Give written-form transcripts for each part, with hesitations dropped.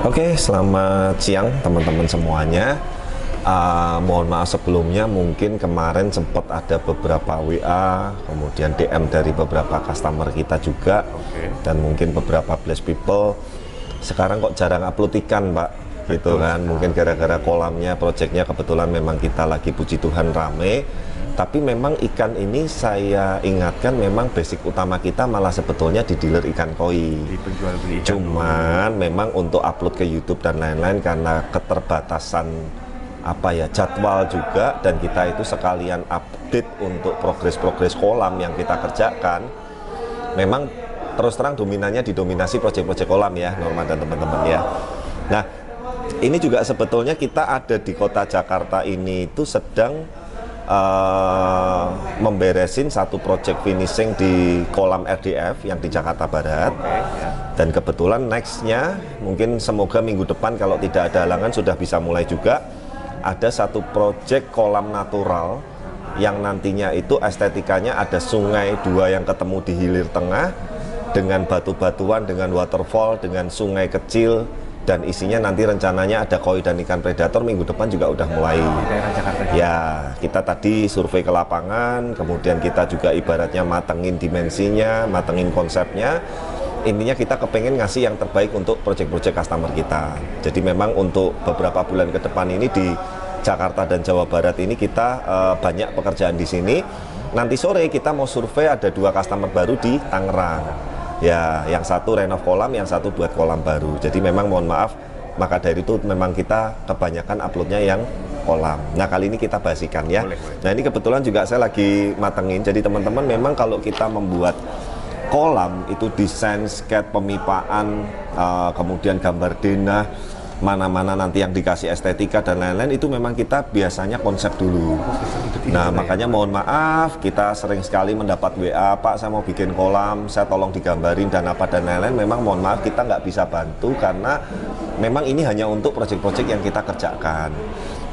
Oke, selamat siang teman-teman semuanya. Mohon maaf sebelumnya, mungkin kemarin sempat ada beberapa WA, kemudian DM dari beberapa customer kita juga, dan mungkin beberapa blessed people. Sekarang kok jarang upload ikan, Pak? Gitu kan? Mungkin gara-gara kolamnya, projectnya kebetulan memang kita lagi puji Tuhan rame. Tapi memang ikan ini saya ingatkan memang basic utama kita malah sebetulnya di dealer ikan koi. Di penjual beli ikan. Cuman memang untuk upload ke YouTube dan lain-lain karena keterbatasan jadwal juga, dan kita itu sekalian update untuk progres kolam yang kita kerjakan. Memang terus terang dominannya didominasi proyek-proyek kolam ya, Norman dan teman-teman ya. Nah, ini juga sebetulnya kita ada di kota Jakarta ini itu sedang memberesin satu project finishing di kolam RDF yang di Jakarta Barat. Dan kebetulan nextnya mungkin semoga minggu depan kalau tidak ada halangan sudah bisa mulai juga, ada satu project kolam natural yang nantinya itu estetikanya ada sungai dua yang ketemu di hilir tengah dengan batu-batuan, dengan waterfall, dengan sungai kecil, dan isinya nanti rencananya ada koi dan ikan predator. Minggu depan juga udah mulai. Ya, kita tadi survei ke lapangan, kemudian kita juga ibaratnya matengin dimensinya, matengin konsepnya. Intinya kita kepengen ngasih yang terbaik untuk proyek-proyek customer kita. Jadi memang untuk beberapa bulan ke depan ini di Jakarta dan Jawa Barat ini kita banyak pekerjaan di sini. Nanti sore kita mau survei ada 2 customer baru di Tangerang. Ya, yang satu renov kolam, yang satu buat kolam baru. Jadi memang mohon maaf, maka dari itu memang kita kebanyakan uploadnya yang kolam. Nah, kali ini kita bahas ikan ya. Boleh. Nah, ini kebetulan juga saya lagi matengin. Jadi teman-teman memang kalau kita membuat kolam itu desain, sketch, pemipaan, kemudian gambar denah, mana-mana nanti yang dikasih estetika dan lain-lain, itu memang kita biasanya konsep dulu. Nah, makanya mohon maaf, kita sering sekali mendapat WA, Pak saya mau bikin kolam, saya tolong digambarin dan apa dan lain-lain. Memang mohon maaf kita nggak bisa bantu karena memang ini hanya untuk proyek-proyek yang kita kerjakan.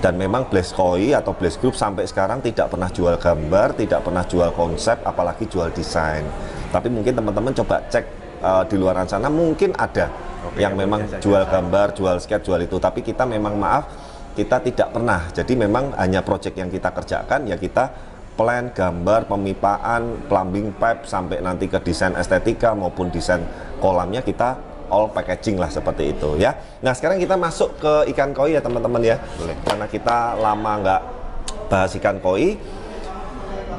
Dan memang Blessed Koi atau Blessed Group sampai sekarang tidak pernah jual gambar, tidak pernah jual konsep, apalagi jual desain. Tapi mungkin teman-teman coba cek di luar sana, mungkin ada yang memang jual gambar, jual sketch, jual itu. Tapi kita memang maaf, kita tidak pernah. Jadi memang hanya project yang kita kerjakan, ya kita plan, gambar, pemipaan, plumbing pipe, sampai nanti ke desain estetika maupun desain kolamnya kita all packaging lah seperti itu ya. Nah, sekarang kita masuk ke ikan koi ya teman-teman ya. Boleh. Karena kita lama nggak bahas ikan koi.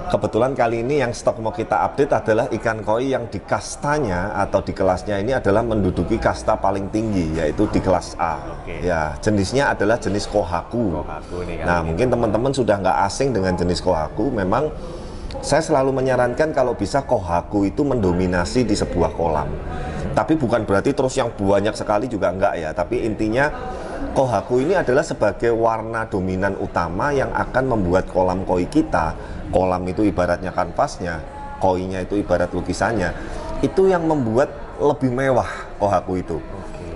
Kebetulan kali ini yang stok mau kita update adalah ikan koi yang di kastanya atau di kelasnya ini adalah menduduki kasta paling tinggi, yaitu di kelas A. Ya, jenisnya adalah jenis kohaku. Nah, mungkin teman-teman sudah nggak asing dengan jenis kohaku. Memang saya selalu menyarankan kalau bisa kohaku itu mendominasi di sebuah kolam. Tapi bukan berarti terus yang banyak sekali juga enggak ya. Tapi intinya kohaku ini adalah sebagai warna dominan utama yang akan membuat kolam koi kita. Kolam itu ibaratnya kanvasnya, koinya itu ibarat lukisannya. Itu yang membuat lebih mewah kohaku itu.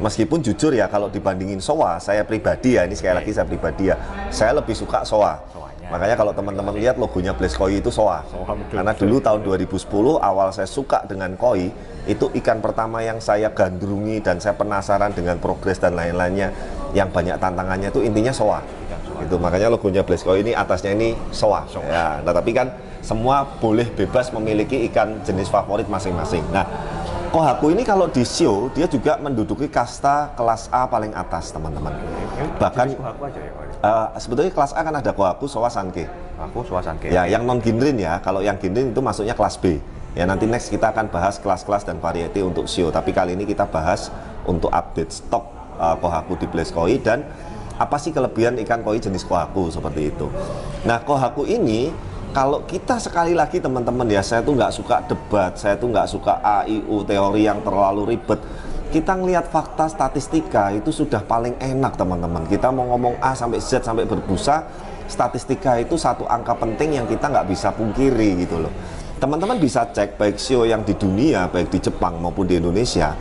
Meskipun jujur ya, kalau dibandingin soa, saya pribadi ya, ini sekali lagi saya pribadi ya, saya lebih suka soa. Makanya kalau teman-teman lihat logonya Blessed Koi itu soa. Karena dulu tahun 2010 awal saya suka dengan koi, itu ikan pertama yang saya gandrungi dan saya penasaran dengan progres dan lain-lainnya yang banyak tantangannya itu intinya soa. Itu makanya logonya Blessed Koi ini atasnya ini soa. Ya, nah tapi kan semua boleh bebas memiliki ikan jenis favorit masing-masing. Nah, kohaku ini kalau di show dia juga menduduki kasta kelas A paling atas teman-teman. Bahkan sebetulnya kelas A kan ada kohaku, soa, sanke. Ya, yang non ginrin ya. Kalau yang ginrin itu masuknya kelas B. Ya, nanti next kita akan bahas kelas-kelas dan variety untuk show. Tapi kali ini kita bahas untuk update stok kohaku di Blessed Koi dan apa sih kelebihan ikan koi jenis kohaku seperti itu. Nah, kohaku ini kalau kita sekali lagi teman-teman ya, saya tuh nggak suka debat, saya tuh nggak suka A, I, U, teori yang terlalu ribet. Kita ngelihat fakta statistika itu sudah paling enak teman-teman. Kita mau ngomong A sampai Z sampai berbusa, statistika itu satu angka penting yang kita nggak bisa pungkiri gitu loh. Teman-teman bisa cek baik show yang di dunia, baik di Jepang maupun di Indonesia.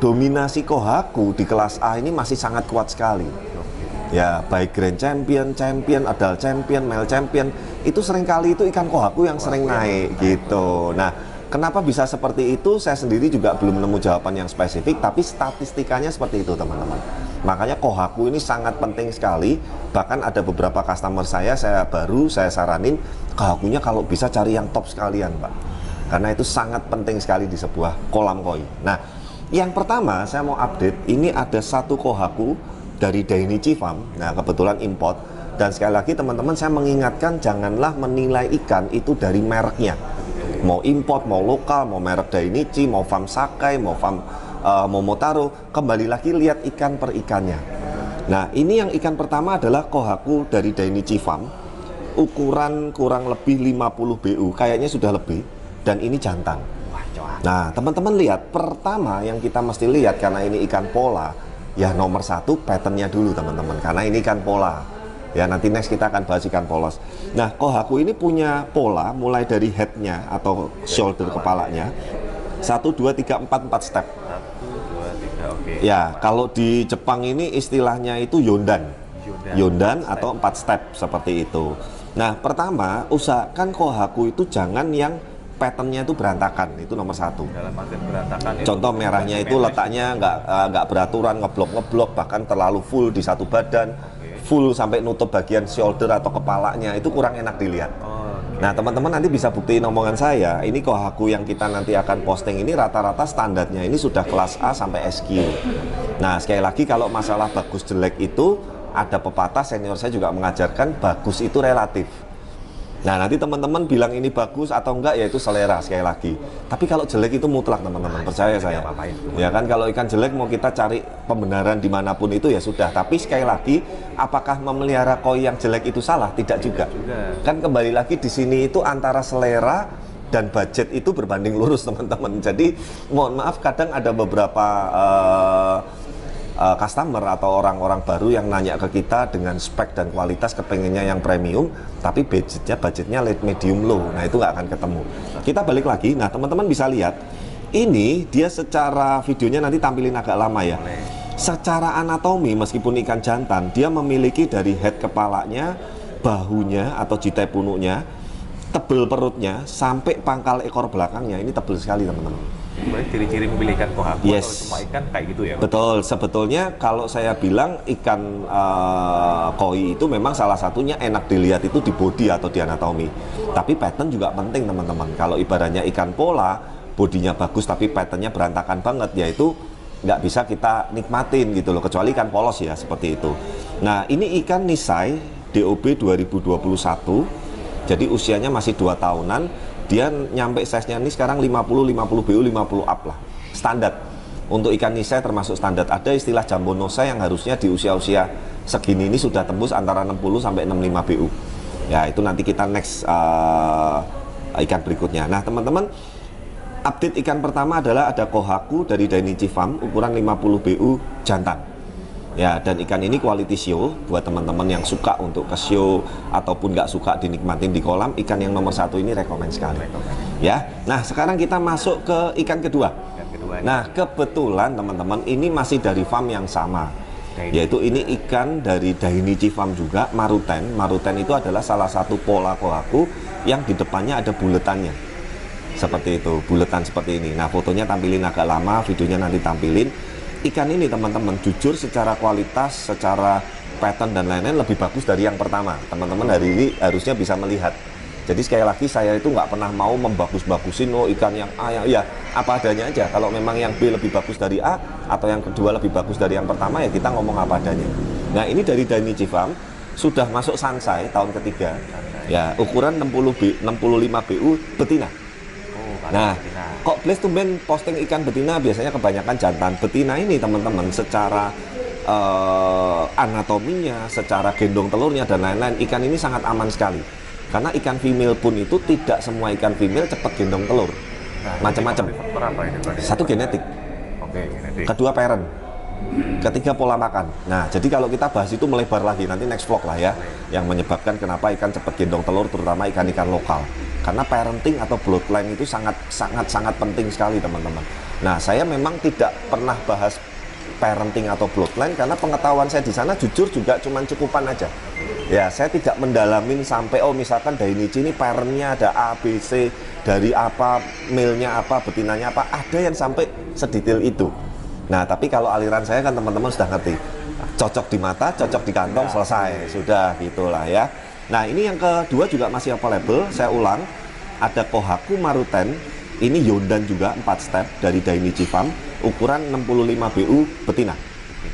Dominasi kohaku di kelas A ini masih sangat kuat sekali. Ya, baik Grand Champion, Adult Champion, Male Champion, itu seringkali itu ikan kohaku yang sering naik gitu. Nah, kenapa bisa seperti itu? Saya sendiri juga belum menemu jawaban yang spesifik, tapi statistikanya seperti itu, teman-teman. Makanya Kohaku ini sangat penting sekali. Bahkan ada beberapa customer saya saranin Kohakunya kalau bisa cari yang top sekalian, Pak. Karena itu sangat penting sekali di sebuah kolam koi. Nah, yang pertama saya mau update, ini ada satu Kohaku dari Dainichi Farm. Nah, kebetulan import. Dan sekali lagi teman-teman, saya mengingatkan janganlah menilai ikan itu dari mereknya. Mau import, mau lokal, mau merek Dainichi, mau farm Sakai, mau farm Momotaro, kembali lagi lihat ikan per ikannya. Nah, ini yang ikan pertama adalah Kohaku dari Dainichi Farm. Ukuran kurang lebih 50 BU, kayaknya sudah lebih, dan ini jantan. Nah, teman-teman lihat, pertama yang kita mesti lihat karena ini ikan pola, ya nomor satu patternnya dulu teman-teman, karena ini ikan pola. Ya, nanti next kita akan bahas ikan polos. Nah, Kohaku ini punya pola mulai dari headnya atau shoulder kepalanya 1, 2, 3, 4 step. 1, 2, 3, oke. Ya, kalau di Jepang ini istilahnya itu Yondan atau 4 step seperti itu. Nah, pertama usahakan Kohaku itu jangan yang patternnya itu berantakan, itu nomor satu. Dalam artian berantakan itu contoh merahnya itu letaknya nggak beraturan, ngeblok, bahkan terlalu full di satu badan, full sampai nutup bagian shoulder atau kepalanya, itu kurang enak dilihat. Nah, teman-teman nanti bisa buktiin omongan saya, ini Kohaku yang kita nanti akan posting ini rata-rata standarnya ini sudah kelas A sampai SQ. Nah, sekali lagi kalau masalah bagus jelek itu ada pepatah senior saya juga mengajarkan, bagus itu relatif. Nah, nanti teman-teman bilang ini bagus atau enggak, ya itu selera sekali lagi. Tapi kalau jelek itu mutlak, teman-teman, percaya saya. Ya kan, kalau ikan jelek mau kita cari pembenaran dimanapun itu ya sudah. Tapi sekali lagi, apakah memelihara koi yang jelek itu salah? Tidak juga. Kan kembali lagi di sini itu antara selera dan budget itu berbanding lurus, teman-teman. Jadi mohon maaf, kadang ada beberapa customer atau orang-orang baru yang nanya ke kita dengan spek dan kualitas kepengennya yang premium, tapi budgetnya late medium low. Nah, itu nggak akan ketemu. Kita balik lagi. Nah, teman-teman bisa lihat ini dia secara videonya nanti tampilin agak lama ya. Secara anatomi meskipun ikan jantan, dia memiliki dari head kepalanya, bahunya atau jitai punuknya, tebel perutnya sampai pangkal ekor belakangnya ini tebel sekali, teman-teman. Berarti ciri-ciri memilih ikan Kohaku atau semua ikan kayak gitu ya? Betul, sebetulnya kalau saya bilang ikan koi itu memang salah satunya enak dilihat itu di body atau di anatomi. Tapi pattern juga penting, teman-teman. Kalau ibaratnya ikan pola, bodinya bagus tapi patternnya berantakan banget, yaitu nggak bisa kita nikmatin gitu loh, kecuali ikan polos ya, seperti itu. Nah, ini ikan Nisai DOB 2021, jadi usianya masih 2 tahunan. Dia nyampe size-nya ini sekarang 50 BU, 50 up lah, standar. Untuk ikan Nisai termasuk standar. Ada istilah Jambonosa yang harusnya di usia-usia segini ini sudah tembus antara 60 sampai 65 BU. Ya, itu nanti kita next ikan berikutnya. Nah, teman-teman, update ikan pertama adalah ada Kohaku dari Dainichi Farm, ukuran 50 BU jantan. Ya, dan ikan ini quality show buat teman-teman yang suka untuk ke show ataupun nggak suka dinikmatin di kolam, ikan yang nomor satu ini rekomen sekali. Ya, nah sekarang kita masuk ke ikan kedua. Nah, kebetulan teman-teman ini masih dari farm yang sama, yaitu ini ikan dari Dainichi Farm juga, Maruten. Maruten itu adalah salah satu pola Kohaku yang di depannya ada buletannya. Seperti itu, buletan seperti ini. Nah, fotonya tampilin agak lama, videonya nanti tampilin. Ikan ini teman-teman jujur secara kualitas, secara pattern dan lain-lain lebih bagus dari yang pertama. Teman-teman hari ini harusnya bisa melihat. Jadi sekali lagi saya itu nggak pernah mau membagus-bagusin ikan yang A, yang ya apa adanya aja. Kalau memang yang B lebih bagus dari A atau yang kedua lebih bagus dari yang pertama, ya kita ngomong apa adanya. Nah, ini dari Dainichi Farm sudah masuk Sansai tahun ketiga. Ya, ukuran 65 BU betina. Nah, kok Blaze tumben posting ikan betina biasanya kebanyakan jantan. Betina ini teman-teman secara anatominya, secara gendong telurnya dan lain-lain, ikan ini sangat aman sekali. Karena ikan female pun itu tidak semua ikan female cepat gendong telur. Macam-macam. Satu genetik. Kedua parent. Ketiga pola makan. Nah, jadi kalau kita bahas itu melebar lagi, nanti next vlog lah ya, yang menyebabkan kenapa ikan cepat gendong telur, terutama ikan-ikan lokal. Karena parenting atau bloodline itu sangat penting sekali, teman-teman. Nah, saya memang tidak pernah bahas parenting atau bloodline karena pengetahuan saya di sana jujur juga cuman cukupan aja. Ya, saya tidak mendalamin sampai misalkan Dainichi ini parentnya ada A, B, C, dari apa, male-nya apa, betinanya apa, ada yang sampai sedetail itu. Nah, tapi kalau aliran saya kan teman-teman sudah ngerti, cocok di mata, cocok di kantong, selesai, sudah gitulah ya. Nah, ini yang kedua juga masih available, saya ulang, ada Kohaku Maruten, ini Yondan juga 4 step dari Dainichi Farm, ukuran 65 BU betina.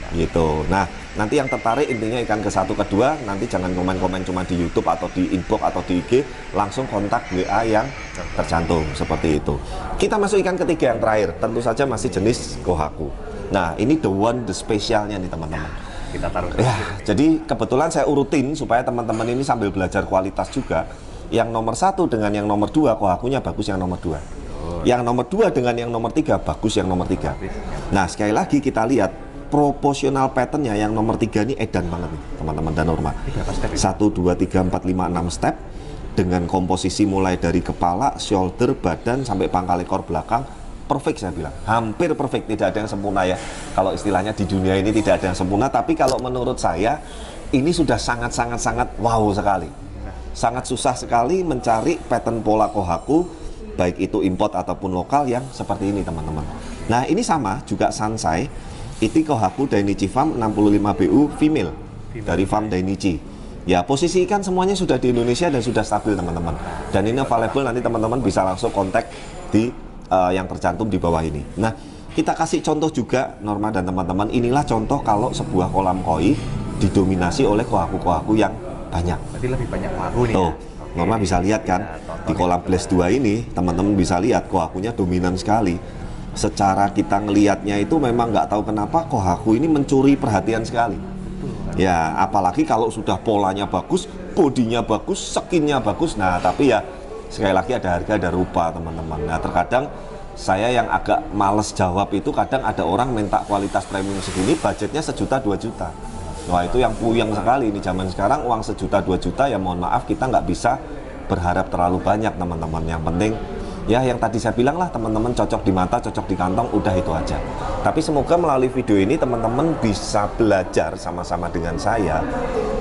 Gitu. Nah, nanti yang tertarik intinya ikan ke satu kedua, nanti jangan komen-komen cuma di YouTube atau di inbox atau di IG, langsung kontak WA yang tercantum seperti itu. Kita masuk ikan ketiga yang terakhir, tentu saja masih jenis Kohaku. Nah, ini the one, the spesialnya nih teman-teman. Kita taruh. Ya, jadi kebetulan saya urutin supaya teman-teman ini sambil belajar kualitas juga. Yang nomor 1 dengan yang nomor 2, Kohakunya bagus yang nomor 2. Yang nomor 2 dengan yang nomor 3 bagus yang nomor 3. Nah, sekali lagi kita lihat proporsional patternnya yang nomor 3 ini edan banget nih teman-teman dan Norma. 1, 2, 3, 4, 5, 6 step dengan komposisi mulai dari kepala, shoulder, badan sampai pangkal ekor belakang perfect, saya bilang hampir perfect, tidak ada yang sempurna ya. Kalau istilahnya di dunia ini tidak ada yang sempurna, tapi kalau menurut saya ini sudah sangat wow sekali. Sangat susah sekali mencari pattern pola Kohaku baik itu import ataupun lokal yang seperti ini teman-teman. Nah, ini sama juga Sansai. Itu Kohaku Dainichi Farm 65 BU female dari Farm Dainichi. Ya, posisi ikan semuanya sudah di Indonesia dan sudah stabil teman-teman. Dan ini available, nanti teman-teman bisa langsung kontak di yang tercantum di bawah ini. Nah, kita kasih contoh juga Norma dan teman-teman. Inilah contoh kalau sebuah kolam koi didominasi oleh Kohaku yang banyak. Berarti lebih banyak Kohaku nih. Tuh, ya? Norma bisa lihat kan di kolam Blaze 2 ini, teman-teman bisa lihat Kohakunya dominan sekali. Secara kita ngelihatnya itu memang nggak tahu kenapa Kohaku ini mencuri perhatian sekali. Ya, apalagi kalau sudah polanya bagus, bodinya bagus, skinnya bagus. Nah, tapi ya sekali lagi ada harga, ada rupa teman-teman. Nah, terkadang saya yang agak males jawab itu, kadang ada orang minta kualitas premium segini, budgetnya 1 juta 2 juta. Wah, itu yang puyeng sekali ini zaman sekarang. Uang 1 juta 2 juta ya mohon maaf, kita nggak bisa berharap terlalu banyak teman-teman. Yang penting ya yang tadi saya bilang lah, teman-teman cocok di mata, cocok di kantong, udah itu aja. Tapi semoga melalui video ini teman-teman bisa belajar sama-sama dengan saya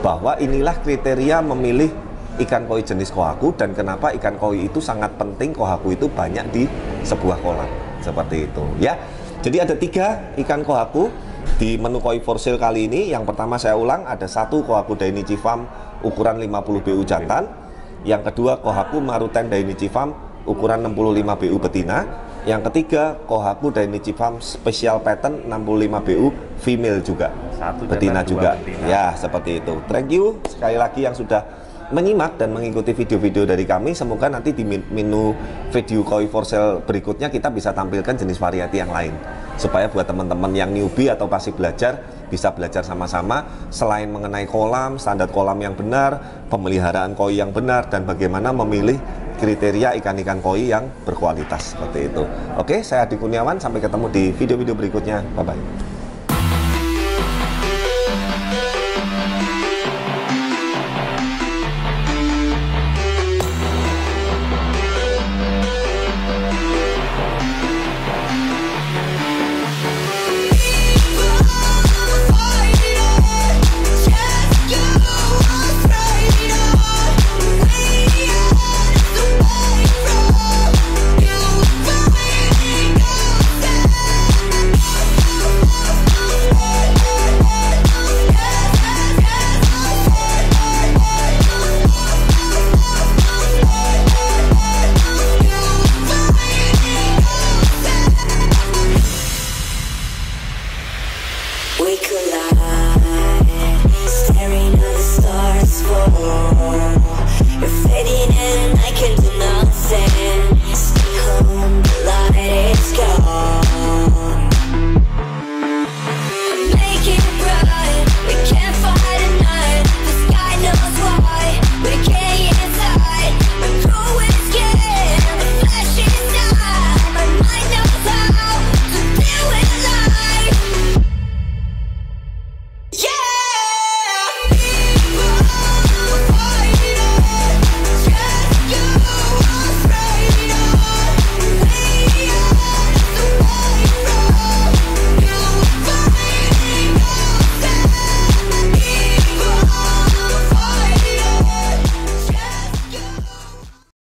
bahwa inilah kriteria memilih ikan koi jenis Kohaku dan kenapa ikan koi itu sangat penting, Kohaku itu banyak di sebuah kolam. Seperti itu ya. Jadi ada 3 ikan Kohaku di menu koi for sale kali ini. Yang pertama saya ulang, ada 1 Kohaku Dainichi Farm ukuran 50 BU jantan. Yang kedua Kohaku Maruten Dainichi Farm ukuran 65 BU betina. Yang ketiga Kohaku Dainichi Farm Special Pattern 65 BU female juga, betina juga. Ya, seperti itu. Thank you sekali lagi yang sudah menyimak dan mengikuti video-video dari kami. Semoga nanti di menu video koi for sale berikutnya kita bisa tampilkan jenis variasi yang lain, supaya buat teman-teman yang newbie atau masih belajar bisa belajar sama-sama selain mengenai kolam, standar kolam yang benar, pemeliharaan koi yang benar, dan bagaimana memilih kriteria ikan-ikan koi yang berkualitas seperti itu. Oke, saya Adi Kurniawan, sampai ketemu di video-video berikutnya. Bye-bye. You're fading and I can do nothing. Stay home, the light is gone.